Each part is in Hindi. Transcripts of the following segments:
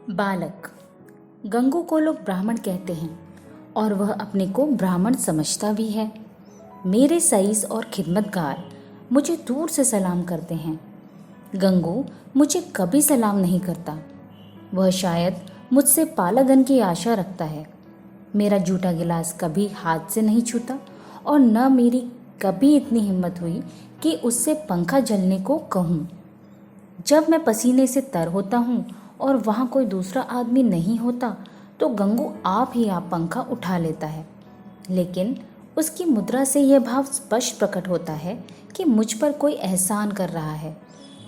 बालक। गंगू को लोग ब्राह्मण कहते हैं और वह अपने को ब्राह्मण समझता भी है। मेरे सईस और खिदमतगार मुझे दूर से सलाम करते हैं। गंगू मुझे कभी सलाम नहीं करता। वह शायद मुझसे पालागन की आशा रखता है। मेरा जूठा गिलास कभी हाथ से नहीं छूता और न मेरी कभी इतनी हिम्मत हुई कि उससे पंखा जलने को कहूँ। जब मैं पसीने से तर होता हूँ और वहाँ कोई दूसरा आदमी नहीं होता तो गंगू आप ही आप पंखा उठा लेता है, लेकिन उसकी मुद्रा से यह भाव स्पष्ट प्रकट होता है कि मुझ पर कोई एहसान कर रहा है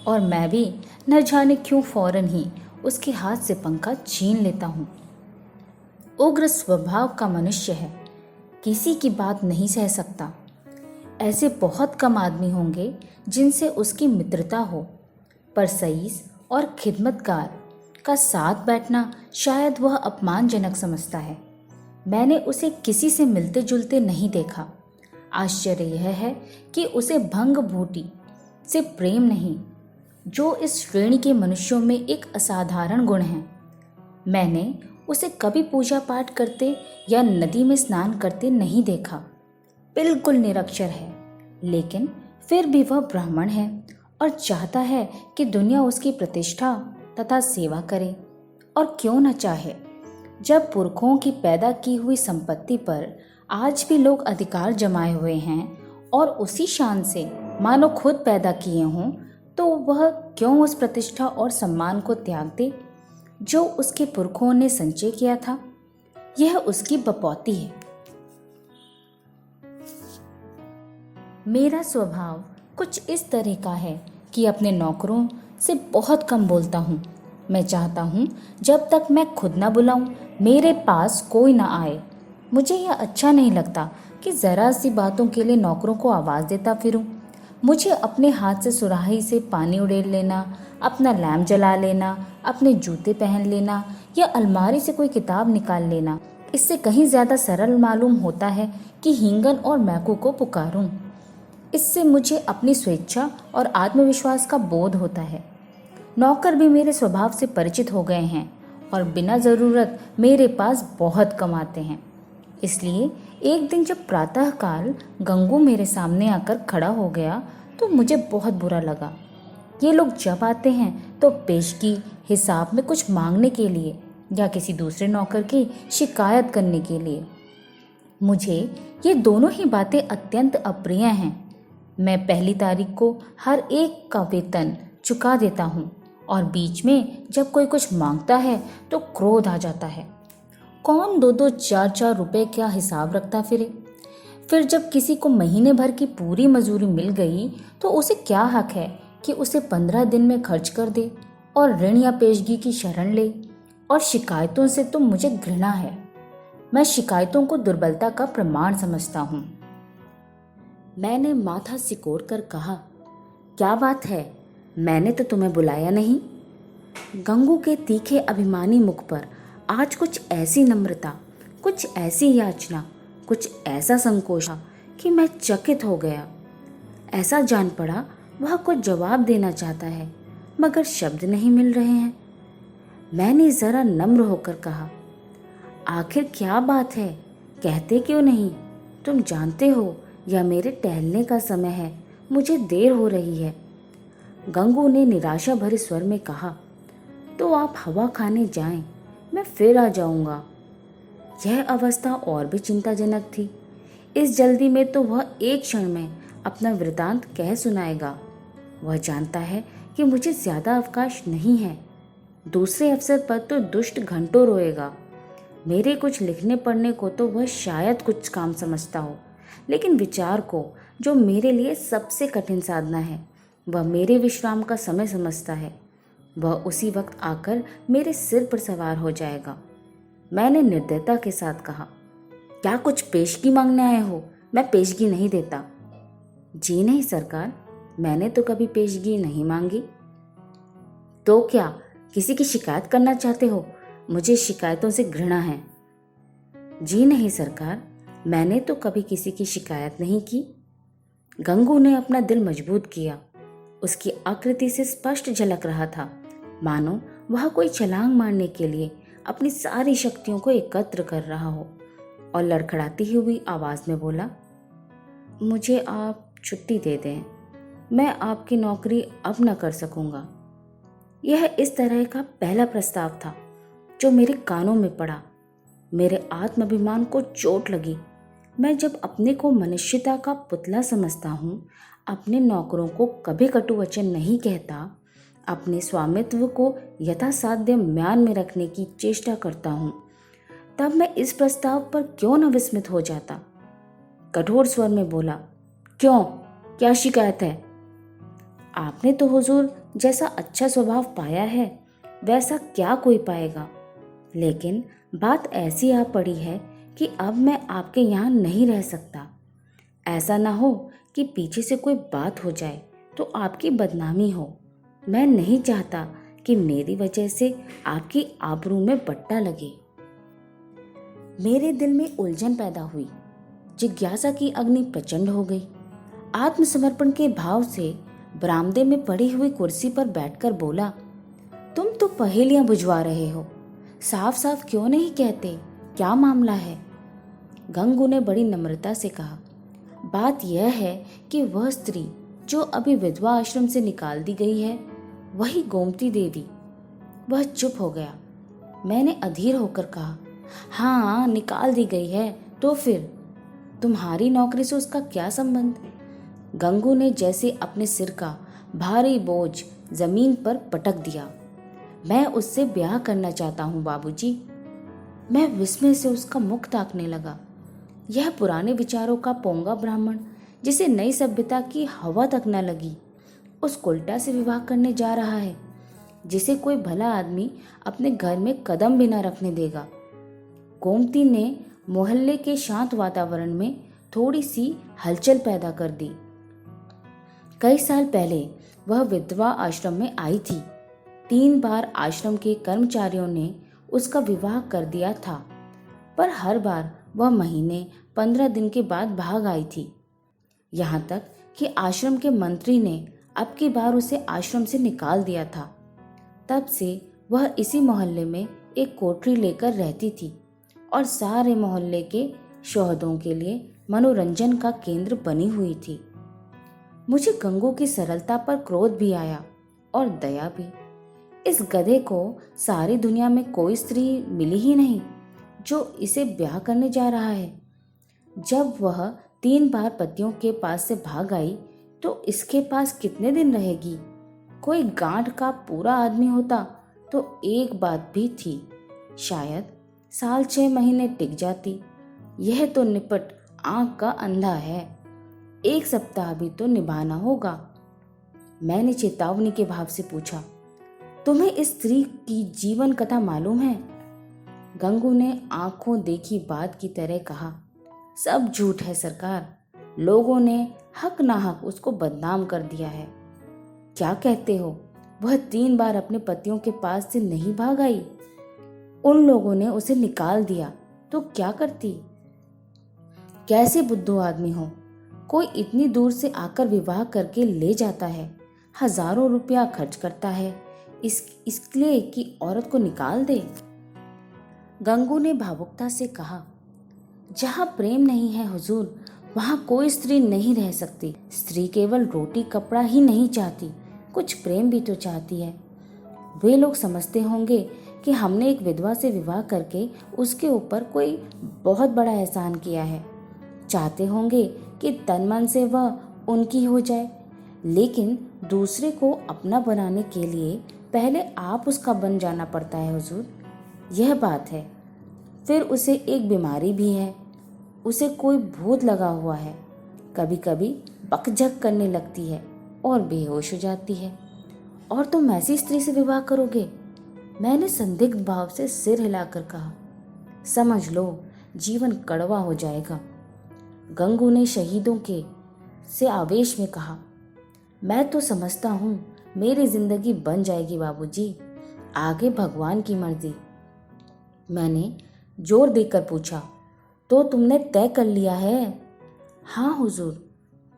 और मैं भी न जाने क्यों फौरन ही उसके हाथ से पंखा छीन लेता हूँ। उग्र स्वभाव का मनुष्य है, किसी की बात नहीं सह सकता। ऐसे बहुत कम आदमी होंगे जिनसे उसकी मित्रता हो, पर सईस और खिदमतगार का साथ बैठना शायद वह अपमानजनक समझता है। मैंने उसे किसी से मिलते जुलते नहीं देखा। आश्चर्य यह है कि उसे भंग भूटी से प्रेम नहीं, जो इस श्रेणी के मनुष्यों में एक असाधारण गुण है। मैंने उसे कभी पूजा पाठ करते या नदी में स्नान करते नहीं देखा। बिल्कुल निरक्षर है, लेकिन फिर भी वह ब्राह्मण है और चाहता है कि दुनिया उसकी प्रतिष्ठा तथा सेवा करे। और क्यों न चाहे, जब पुरखों की पैदा की हुई संपत्ति पर आज भी लोग अधिकार जमाए हुए हैं और उसी शान से मानो खुद पैदा किए हों, तो वह क्यों उस प्रतिष्ठा और सम्मान को त्याग दे जो उसके पुरखों ने संचय किया था। यह उसकी बपौती है। मेरा स्वभाव कुछ इस तरह का है कि अपने नौकरों से बहुत कम बोलता हूँ। मैं चाहता हूँ जब तक मैं खुद ना बुलाऊं मेरे पास कोई ना आए। मुझे यह अच्छा नहीं लगता कि ज़रा सी बातों के लिए नौकरों को आवाज़ देता फिरूं। मुझे अपने हाथ से सुराही से पानी उड़ेल लेना, अपना लैम्प जला लेना, अपने जूते पहन लेना या अलमारी से कोई किताब निकाल लेना, इससे कहीं ज़्यादा सरल मालूम होता है कि हींगन और मैकू को पुकारूं। इससे मुझे अपनी स्वेच्छा और आत्मविश्वास का बोध होता है। नौकर भी मेरे स्वभाव से परिचित हो गए हैं और बिना ज़रूरत मेरे पास बहुत कम आते हैं। इसलिए एक दिन जब प्रातःकाल गंगू मेरे सामने आकर खड़ा हो गया तो मुझे बहुत बुरा लगा। ये लोग जब आते हैं तो पेशगी हिसाब में कुछ मांगने के लिए या किसी दूसरे नौकर की शिकायत करने के लिए। मुझे ये दोनों ही बातें अत्यंत अप्रिय हैं। मैं पहली तारीख को हर एक का वेतन चुका देता हूँ और बीच में जब कोई कुछ मांगता है तो क्रोध आ जाता है। कौन 2-2 4-4 रुपए का हिसाब रखता फिरे। फिर जब किसी को महीने भर की पूरी मजूरी मिल गई तो उसे क्या हक है कि उसे 15 दिन में खर्च कर दे और ऋण या पेशगी की शरण ले। और शिकायतों से तो मुझे घृणा है। मैं शिकायतों को दुर्बलता का प्रमाण समझता हूँ। मैंने माथा सिकोड़ कर कहा, क्या बात है, मैंने तो तुम्हें बुलाया नहीं। गंगू के तीखे अभिमानी मुख पर आज कुछ ऐसी नम्रता, कुछ ऐसी याचना, कुछ ऐसा संकोच कि मैं चकित हो गया। ऐसा जान पड़ा वह कुछ जवाब देना चाहता है मगर शब्द नहीं मिल रहे हैं। मैंने जरा नम्र होकर कहा, आखिर क्या बात है, कहते क्यों नहीं? तुम जानते हो यह मेरे टहलने का समय है, मुझे देर हो रही है। गंगू ने निराशा भरे स्वर में कहा, तो आप हवा खाने जाएं, मैं फिर आ जाऊंगा। यह अवस्था और भी चिंताजनक थी। इस जल्दी में तो वह एक क्षण में अपना वृतांत कह सुनाएगा। वह जानता है कि मुझे ज़्यादा अवकाश नहीं है। दूसरे अवसर पर तो दुष्ट घंटों रोएगा। मेरे कुछ लिखने पढ़ने को तो वह शायद कुछ काम समझता हो, लेकिन विचार को, जो मेरे लिए सबसे कठिन साधना है, वह मेरे विश्राम का समय समझता है। वह उसी वक्त आकर मेरे सिर पर सवार हो जाएगा। मैंने निर्दयता के साथ कहा, क्या कुछ पेशगी मांगने आए हो? मैं पेशगी नहीं देता। जी नहीं सरकार, मैंने तो कभी पेशगी नहीं मांगी। तो क्या किसी की शिकायत करना चाहते हो? मुझे शिकायतों से घृणा है। जी नहीं सरकार, मैंने तो कभी किसी की शिकायत नहीं की। गंगू ने अपना दिल मजबूत किया। उसकी आकृति से स्पष्ट झलक रहा था, मानो वह कोई छलांग मारने के लिए अपनी सारी शक्तियों को एकत्र कर रहा हो और लड़खड़ाती हुई आवाज में बोला, मुझे आप छुट्टी दे दें, मैं आपकी नौकरी अब न कर सकूंगा। यह इस तरह का पहला प्रस्ताव था जो मेरे कानों में पड़ा। मेरे आत्माभिमान को चोट लगी। मैं जब अपने को मनुष्यता का पुतला समझता हूँ, अपने नौकरों को कभी कटु वचन नहीं कहता, अपने स्वामित्व को यथासाध्य म्यान में रखने की चेष्टा करता हूँ, तब मैं इस प्रस्ताव पर क्यों न विस्मित हो जाता। कठोर स्वर में बोला, क्यों, क्या शिकायत है? आपने तो हुजूर जैसा अच्छा स्वभाव पाया है वैसा क्या कोई पाएगा, लेकिन बात ऐसी आ पड़ी है कि अब मैं आपके यहाँ नहीं रह सकता। ऐसा ना हो कि पीछे से कोई बात हो जाए तो आपकी बदनामी हो। मैं नहीं चाहता कि मेरी वजह से आपकी आबरू में बट्टा लगे। मेरे दिल में उलझन पैदा हुई। जिज्ञासा की अग्नि प्रचंड हो गई। आत्मसमर्पण के भाव से बरामदे में पड़ी हुई कुर्सी पर बैठकर बोला, तुम तो पहेलियां बुझवा रहे हो, साफ साफ क्यों नहीं कहते, क्या मामला है? गंगू ने बड़ी नम्रता से कहा, बात यह है कि वह स्त्री जो अभी विधवा आश्रम से निकाल दी गई है, वही गोमती देवी। वह चुप हो गया। मैंने अधीर होकर कहा, हाँ निकाल दी गई है, तो फिर तुम्हारी नौकरी से उसका क्या संबंध? गंगू ने जैसे अपने सिर का भारी बोझ जमीन पर पटक दिया। मैं उससे ब्याह करना चाहता हूँ बाबूजी। मैं विस्मय से उसका मुख ताकने लगा। यह पुराने विचारों का पोंगा ब्राह्मण, जिसे नई सभ्यता की हवा तक न लगी, उस उल्टा से विवाह करने जा रहा है जिसे कोई भला आदमी अपने घर में कदम भी न रखने देगा। गोमती ने मोहल्ले के शांत वातावरण में थोड़ी सी हलचल पैदा कर दी। कई साल पहले वह विधवा आश्रम में आई थी। 3 बार आश्रम के कर्मचारियों ने उसका विवाह कर दिया था, पर हर बार वह महीने 15 दिन के बाद भाग आई थी। यहाँ तक कि आश्रम के मंत्री ने अब की बार उसे आश्रम से निकाल दिया था। तब से वह इसी मोहल्ले में एक कोठरी लेकर रहती थी और सारे मोहल्ले के शोहदों के लिए मनोरंजन का केंद्र बनी हुई थी। मुझे गंगू की सरलता पर क्रोध भी आया और दया भी। इस गधे को सारी दुनिया में कोई स्त्री मिली ही नहीं जो इसे ब्याह करने जा रहा है। जब वह 3 बार पतियों के पास से भाग आई तो इसके पास कितने दिन रहेगी? कोई गांठ का पूरा आदमी होता तो एक बात भी थी, शायद साल 6 महीने टिक जाती। यह तो निपट आंख का अंधा है, 1 सप्ताह भी तो निभाना होगा। मैंने चेतावनी के भाव से पूछा, तुम्हें इस स्त्री की जीवन कथा मालूम है? गंगू ने आंखों देखी बात की तरह कहा, सब झूठ है सरकार। लोगों ने हक नाहक उसको बदनाम कर दिया है। क्या कहते हो, वह 3 बार अपने पतियों के पास से नहीं भाग आई? उन लोगों ने उसे निकाल दिया तो क्या करती? कैसे बुद्धू आदमी हो, कोई इतनी दूर से आकर विवाह करके ले जाता है, हजारों रुपया खर्च करता है इसलिए कि औरत को निकाल दे। गंगू ने भावुकता से कहा, जहाँ प्रेम नहीं है हुजूर, वहाँ कोई स्त्री नहीं रह सकती। स्त्री केवल रोटी कपड़ा ही नहीं चाहती, कुछ प्रेम भी तो चाहती है। वे लोग समझते होंगे कि हमने एक विधवा से विवाह करके उसके ऊपर कोई बहुत बड़ा एहसान किया है। चाहते होंगे कि तन मन से वह उनकी हो जाए, लेकिन दूसरे को अपना बनाने के लिए पहले आप उसका बन जाना पड़ता है हुजूर। यह बात है। फिर उसे एक बीमारी भी है, उसे कोई भूत लगा हुआ है। कभी कभी बकझक करने लगती है और बेहोश हो जाती है। और तुम ऐसी स्त्री से विवाह करोगे? मैंने संदिग्ध भाव से सिर हिलाकर कहा, समझ लो जीवन कड़वा हो जाएगा। गंगू ने शहीदों के से आवेश में कहा, मैं तो समझता हूँ मेरी जिंदगी बन जाएगी बाबूजी, आगे भगवान की मर्जी। मैंने जोर देकर पूछा, तो तुमने तय कर लिया है? हाँ हुजूर,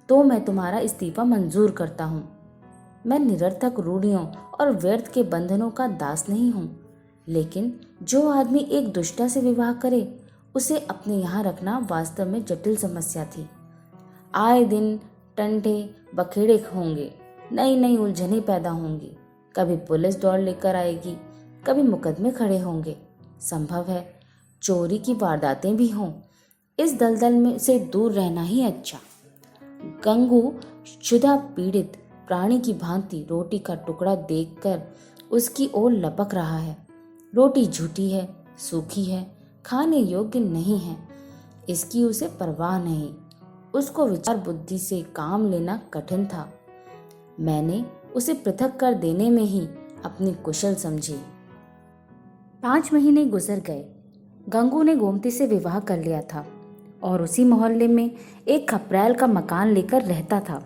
तो मैं तुम्हारा इस्तीफा मंजूर करता हूँ। मैं निरर्थक रूढ़ियों और व्यर्थ के बंधनों का दास नहीं हूँ, लेकिन जो आदमी एक दुष्टा से विवाह करे उसे अपने यहाँ रखना वास्तव में जटिल समस्या थी। आए दिन टंटे बखेड़े होंगे, नई नई उलझनें पैदा होंगी, कभी पुलिस दौड़ लेकर आएगी, कभी मुकदमे खड़े होंगे, संभव है चोरी की वारदातें भी हों। इस दलदल में से दूर रहना ही अच्छा। गंगू क्षुधा पीड़ित प्राणी की भांति रोटी का टुकड़ा देखकर उसकी ओर लपक रहा है। रोटी झूठी है, सूखी है, खाने योग्य नहीं है, इसकी उसे परवाह नहीं। उसको विचार बुद्धि से काम लेना कठिन था। मैंने उसे पृथक कर देने में ही अपनी कुशल समझी। 5 महीने गुजर गए। गंगू ने गोमती से विवाह कर लिया था और उसी मोहल्ले में एक खपरैल का मकान लेकर रहता था।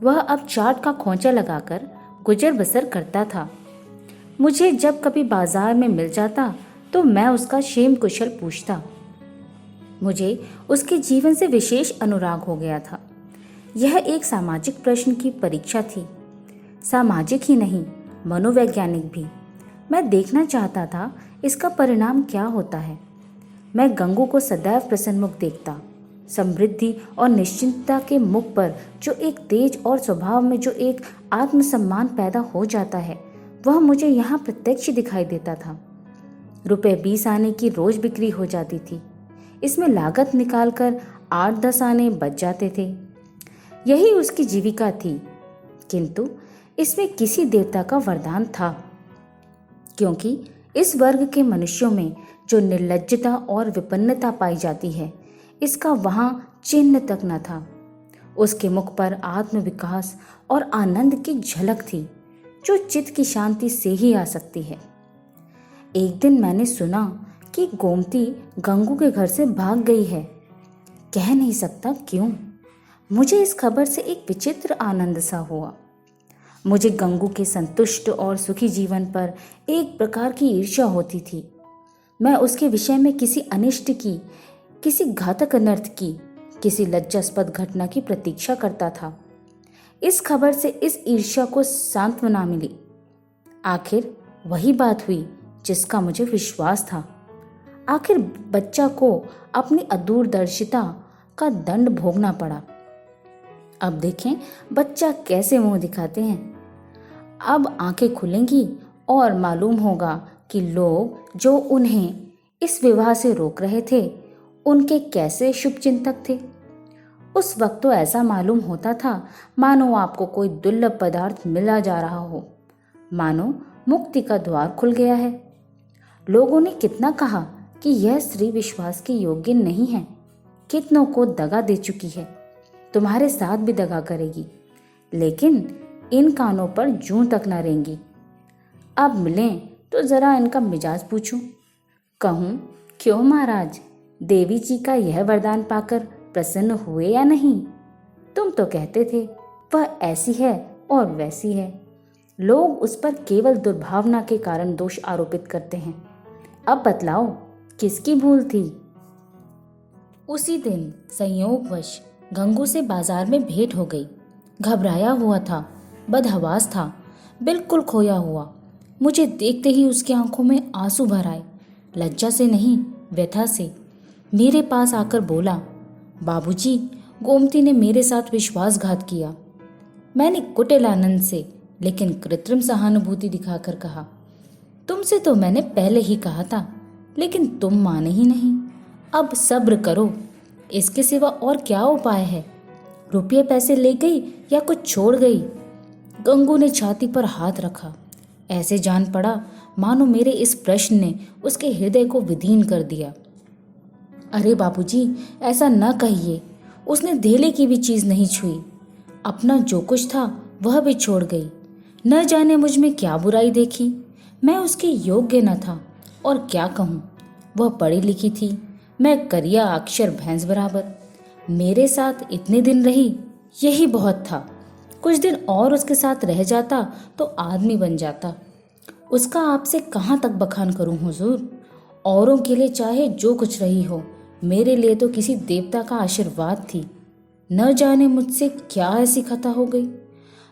वह अब चाट का खोंचा लगाकर गुजर बसर करता था। मुझे जब कभी बाजार में मिल जाता तो मैं उसका क्षेम कुशल पूछता। मुझे उसके जीवन से विशेष अनुराग हो गया था। यह एक सामाजिक प्रश्न की परीक्षा थी, सामाजिक ही नहीं मनोवैज्ञानिक भी। मैं देखना चाहता था इसका परिणाम क्या होता है। मैं गंगू को सदैव प्रसन्नमुख देखता। समृद्धि और निश्चिंतता के मुख पर जो एक तेज और स्वभाव में जो एक आत्मसम्मान पैदा हो जाता है, वह मुझे यहाँ प्रत्यक्ष दिखाई देता था। रुपए 20 आने की रोज बिक्री हो जाती थी। इसमें लागत निकालकर 8-10 आने बच जाते थे। यही उसकी जीविका थी, किंतु इसमें किसी देवता का वरदान था, क्योंकि इस वर्ग के मनुष्यों में जो निर्लज्जता और विपन्नता पाई जाती है, इसका वहाँ चिन्ह तक न था। उसके मुख पर आत्मविकास और आनंद की झलक थी, जो चित्त की शांति से ही आ सकती है। एक दिन मैंने सुना कि गोमती गंगू के घर से भाग गई है। कह नहीं सकता क्यों। मुझे इस खबर से एक विचित्र आनंद सा हुआ। मुझे गंगू के संतुष्ट और सुखी जीवन पर एक प्रकार की ईर्ष्या होती थी। मैं उसके विषय में किसी अनिष्ट की, किसी घातक अनर्थ की, किसी लज्जास्पद घटना की प्रतीक्षा करता था। इस खबर से इस ईर्ष्या को सांत्वना मिली। आखिर वही बात हुई जिसका मुझे विश्वास था। आखिर बच्चा को अपनी अदूरदर्शिता का दंड भोगना पड़ा। अब देखें बच्चा कैसे मुंह दिखाते हैं। अब आंखें खुलेंगी और मालूम होगा कि लोग जो उन्हें इस विवाह से रोक रहे थे, उनके कैसे शुभचिंतक थे। उस वक्त तो ऐसा मालूम होता था मानो आपको कोई दुर्लभ पदार्थ मिला जा रहा हो, मानो मुक्ति का द्वार खुल गया है। लोगों ने कितना कहा कि यह स्त्री विश्वास के योग्य नहीं है, कितनों को दगा दे चुकी है, तुम्हारे साथ भी दगा करेगी, लेकिन इन कानों पर जूं तक न रेंगी। अब मिलें तो जरा इनका मिजाज पूछूं। कहूं क्यों महाराज, देवी जी का यह वरदान पाकर प्रसन्न हुए या नहीं? तुम तो कहते थे वह ऐसी है और वैसी है। लोग उस पर केवल दुर्भावना के कारण दोष आरोपित करते हैं। अब बतलाओ किसकी भूल थी? उसी दिन संयोगवश गंगू से बाजार में भेंट हो गई। घबराया हुआ था, बदहवास था, बिल्कुल खोया हुआ। मुझे देखते ही उसकी आंखों में आंसू भर आए, लज्जा से नहीं व्यथा से। मेरे पास आकर बोला, बाबूजी, गोमती ने मेरे साथ विश्वासघात किया। मैंने कुटिल आनंद से लेकिन कृत्रिम सहानुभूति दिखाकर कहा, तुमसे तो मैंने पहले ही कहा था, लेकिन तुम माने ही नहीं। अब सब्र करो, इसके सिवा और क्या उपाय है? रुपये पैसे ले गई या कुछ छोड़ गई? गंगू ने छाती पर हाथ रखा। ऐसे जान पड़ा मानो मेरे इस प्रश्न ने उसके हृदय को विदीन कर दिया। अरे बाबूजी, ऐसा न कहिए, उसने धेले की भी चीज नहीं छुई। अपना जो कुछ था वह भी छोड़ गई। न जाने मुझ में क्या बुराई देखी। मैं उसके योग्य न था, और क्या कहूँ, वह पढ़ी लिखी थी, मैं करिया अक्षर भैंस बराबर। मेरे साथ इतने दिन रही, यही बहुत था। कुछ दिन और उसके साथ रह जाता तो आदमी बन जाता। उसका आपसे कहाँ तक बखान करूं हुजूर। औरों के लिए चाहे जो कुछ रही हो, मेरे लिए तो किसी देवता का आशीर्वाद थी। न जाने मुझसे क्या ऐसी खता हो गई।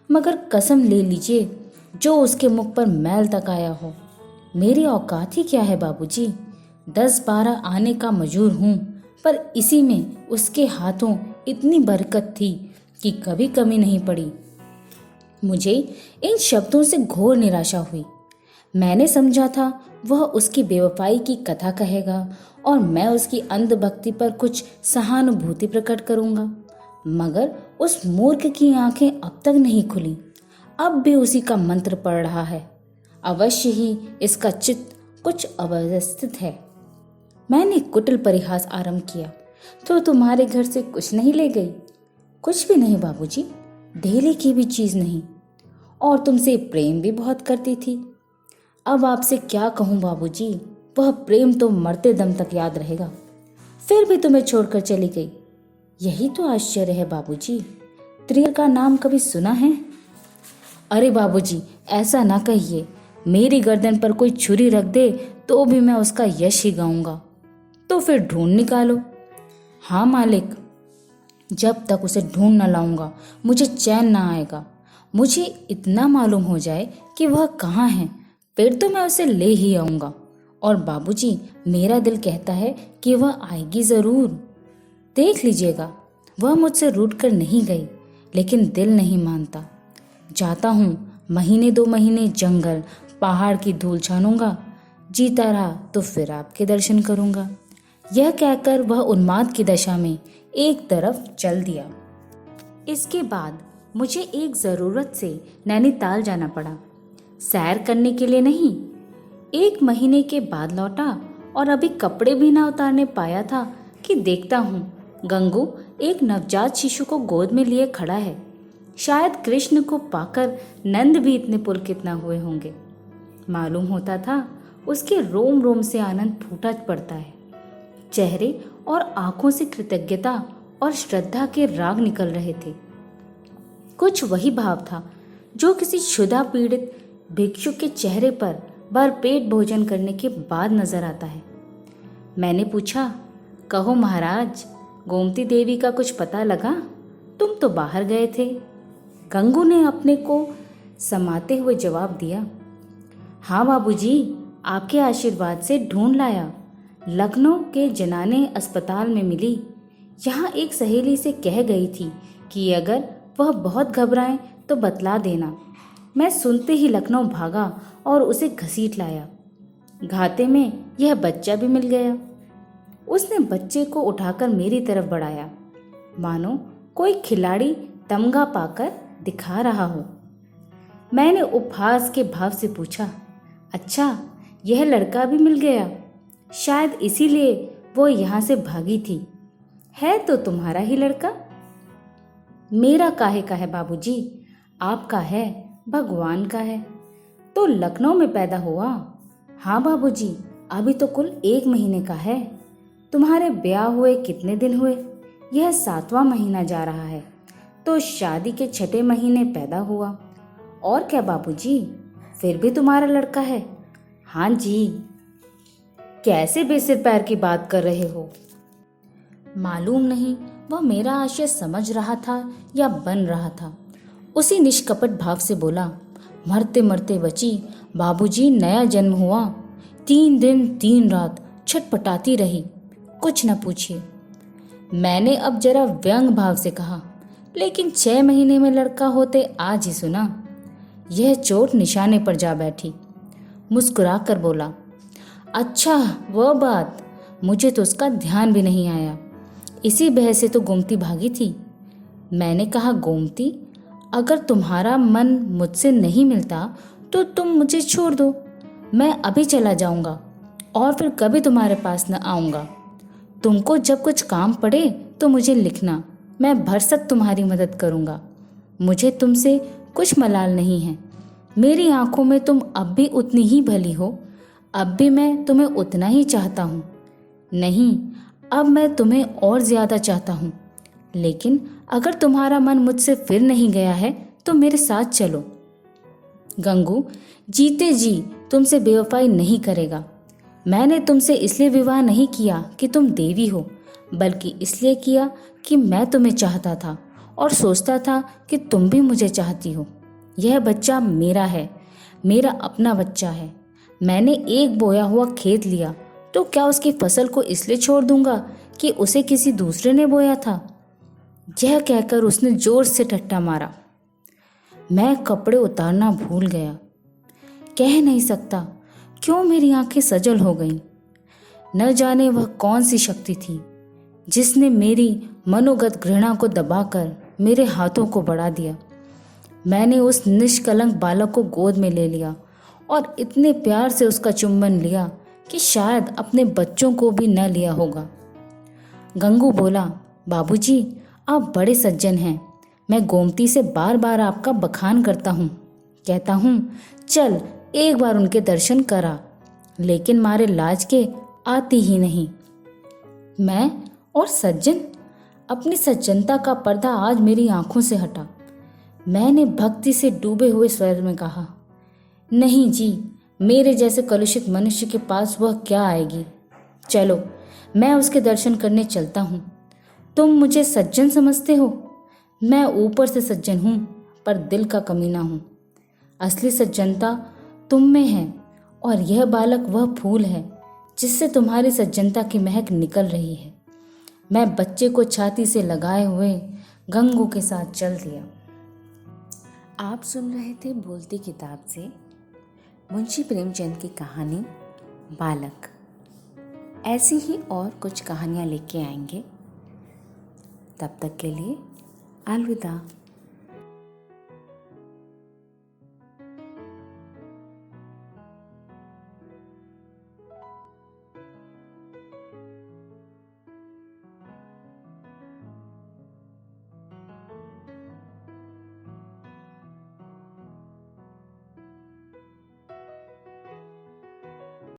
मगर कसम ले लीजिए जो उसके मुख पर मैल तक आया हो। मेरी औकात ही क्या है बाबूजी, 10-12 आने का मजूर हूँ, पर इसी में उसके हाथों इतनी बरकत थी कि कभी कमी नहीं पड़ी। मुझे इन शब्दों से घोर निराशा हुई। मैंने समझा था वह उसकी बेवफाई की कथा कहेगा और मैं उसकी अंधभक्ति पर कुछ सहानुभूति प्रकट करूंगा, मगर उस मूर्ख की आंखें अब तक नहीं खुली। अब भी उसी का मंत्र पड़ रहा है। अवश्य ही इसका चित्त कुछ अव्यवस्थित है। मैंने कुटिल परिहास आरंभ किया। तो तुम्हारे घर से कुछ नहीं ले गई? कुछ भी नहीं बाबूजी, ढेले की भी चीज नहीं। और तुमसे प्रेम भी बहुत करती थी। अब आपसे क्या कहूँ बाबूजी, वह प्रेम तो मरते दम तक याद रहेगा। फिर भी तुम्हें छोड़कर चली गई, यही तो आश्चर्य है बाबूजी। त्रियल का नाम कभी सुना है? अरे बाबूजी, ऐसा ना कहिए। मेरी गर्दन पर कोई छुरी रख दे तो भी मैं उसका यश ही गाऊंगा। तो फिर ढूंढ निकालो। हाँ मालिक, जब तक उसे ढूंढ न लाऊंगा मुझे चैन ना आएगा। मुझे इतना मालूम हो जाए कि वह कहाँ है, फिर तो मैं उसे ले ही आऊंगा। और बाबूजी, मेरा दिल कहता है कि वह आएगी जरूर। देख लीजिएगा, वह मुझसे रूठ कर नहीं गई, लेकिन दिल नहीं मानता। जाता हूँ, महीने 2 महीने जंगल पहाड़ की धूल छानूंगा, जीता रहा तो फिर आपके दर्शन करूंगा। यह कहकर वह उन्माद की दशा में एक तरफ चल दिया। इसके बाद मुझे एक ज़रूरत से नैनीताल जाना पड़ा। सैर करने के लिए नहीं। 1 महीने के बाद लौटा और अभी कपड़े भी ना उतारने पाया था कि देखता हूँ गंगू एक नवजात शिशु को गोद में लिए खड़ा है। शायद कृष्ण को पाकर नंद भी इतने पुलकित न हुए होंगे। मालूम होता था उसके रोम रोम से आनंद फूटा पड़ता है। चेहरे और आंखों से कृतज्ञता और श्रद्धा के राग निकल रहे थे। कुछ वही भाव था जो किसी क्षुधा पीड़ित भिक्षु के चेहरे पर भरपेट भोजन करने के बाद नजर आता है। मैंने पूछा, कहो महाराज, गोमती देवी का कुछ पता लगा? तुम तो बाहर गए थे। गंगू ने अपने को समाते हुए जवाब दिया, हाँ बाबूजी, आपके आशीर्वाद से ढूंढ लाया। लखनऊ के जनाने अस्पताल में मिली। यहाँ एक सहेली से कह गई थी कि अगर वह बहुत घबराए तो बतला देना। मैं सुनते ही लखनऊ भागा और उसे घसीट लाया। घाते में यह बच्चा भी मिल गया। उसने बच्चे को उठाकर मेरी तरफ बढ़ाया, मानो कोई खिलाड़ी तमगा पाकर दिखा रहा हो। मैंने उपहास के भाव से पूछा, अच्छा, यह लड़का भी मिल गया? शायद इसीलिए वो यहाँ से भागी थी। है तो तुम्हारा ही लड़का। मेरा काहे का है बाबूजी, आपका है, भगवान का है। तो लखनऊ में पैदा हुआ? हाँ बाबूजी, अभी तो कुल 1 महीने का है। तुम्हारे ब्याह हुए कितने दिन हुए? यह 7वां महीना जा रहा है, तो शादी के 6ठे महीने पैदा हुआ। और क्या बाबूजी, फिर भी तुम्हारा लड़का है? हाँ जी। कैसे बेसिर पैर की बात कर रहे हो? मालूम नहीं वह मेरा आशय समझ रहा था या बन रहा था। उसी निष्कपट भाव से बोला, मरते मरते बची बाबूजी, नया जन्म हुआ। 3 दिन 3 रात छटपटाती रही, कुछ न पूछिए। मैंने अब जरा व्यंग भाव से कहा, लेकिन 6 महीने में लड़का होते आज ही सुना। यह चोट निशाने पर जा बैठी। मुस्कुरा कर बोला, अच्छा वह बात, मुझे तो उसका ध्यान भी नहीं आया। इसी बहस से तो गोमती भागी थी। मैंने कहा, गोमती, अगर तुम्हारा मन मुझसे नहीं मिलता तो तुम मुझे छोड़ दो, मैं अभी चला जाऊंगा और फिर कभी तुम्हारे पास न आऊंगा। तुमको जब कुछ काम पड़े तो मुझे लिखना, मैं भरसक तुम्हारी मदद करूंगा। मुझे तुमसे कुछ मलाल नहीं है। मेरी आंखों में तुम अब भी उतनी ही भली हो। अब भी मैं तुम्हें उतना ही चाहता हूँ। नहीं, अब मैं तुम्हें और ज़्यादा चाहता हूँ। लेकिन अगर तुम्हारा मन मुझसे फिर नहीं गया है तो मेरे साथ चलो। गंगू जीते जी तुमसे बेवफाई नहीं करेगा। मैंने तुमसे इसलिए विवाह नहीं किया कि तुम देवी हो, बल्कि इसलिए किया कि मैं तुम्हें चाहता था और सोचता था कि तुम भी मुझे चाहती हो। यह बच्चा मेरा है, मेरा अपना बच्चा है। मैंने एक बोया हुआ खेत लिया तो क्या उसकी फसल को इसलिए छोड़ दूंगा कि उसे किसी दूसरे ने बोया था? यह कहकर उसने जोर से टट्टा मारा। मैं कपड़े उतारना भूल गया। कह नहीं सकता क्यों मेरी आंखें सजल हो गईं। न जाने वह कौन सी शक्ति थी जिसने मेरी मनोगत घृणा को दबाकर मेरे हाथों को बढ़ा दिया। मैंने उस निष्कलंक बालक को गोद में ले लिया और इतने प्यार से उसका चुंबन लिया कि शायद अपने बच्चों को भी न लिया होगा। गंगू बोला, बाबूजी, आप बड़े सज्जन हैं। मैं गोमती से बार बार आपका बखान करता हूँ, कहता हूँ चल एक बार उनके दर्शन करा, लेकिन मारे लाज के आती ही नहीं। मैं और सज्जन? अपनी सज्जनता का पर्दा आज मेरी आंखों से हटा। मैंने भक्ति से डूबे हुए स्वर में कहा, नहीं जी, मेरे जैसे कलुषित मनुष्य के पास वह क्या आएगी। चलो मैं उसके दर्शन करने चलता हूँ। तुम मुझे सज्जन समझते हो? मैं ऊपर से सज्जन हूँ पर दिल का कमीना हूँ। असली सज्जनता तुम में है और यह बालक वह फूल है जिससे तुम्हारी सज्जनता की महक निकल रही है। मैं बच्चे को छाती से लगाए हुए गंगू के साथ चल दिया। आप सुन रहे थे बोलती किताब से मुंशी प्रेमचंद की कहानी बालक। ऐसी ही और कुछ कहानियाँ लेके आएंगे। तब तक के लिए अलविदा।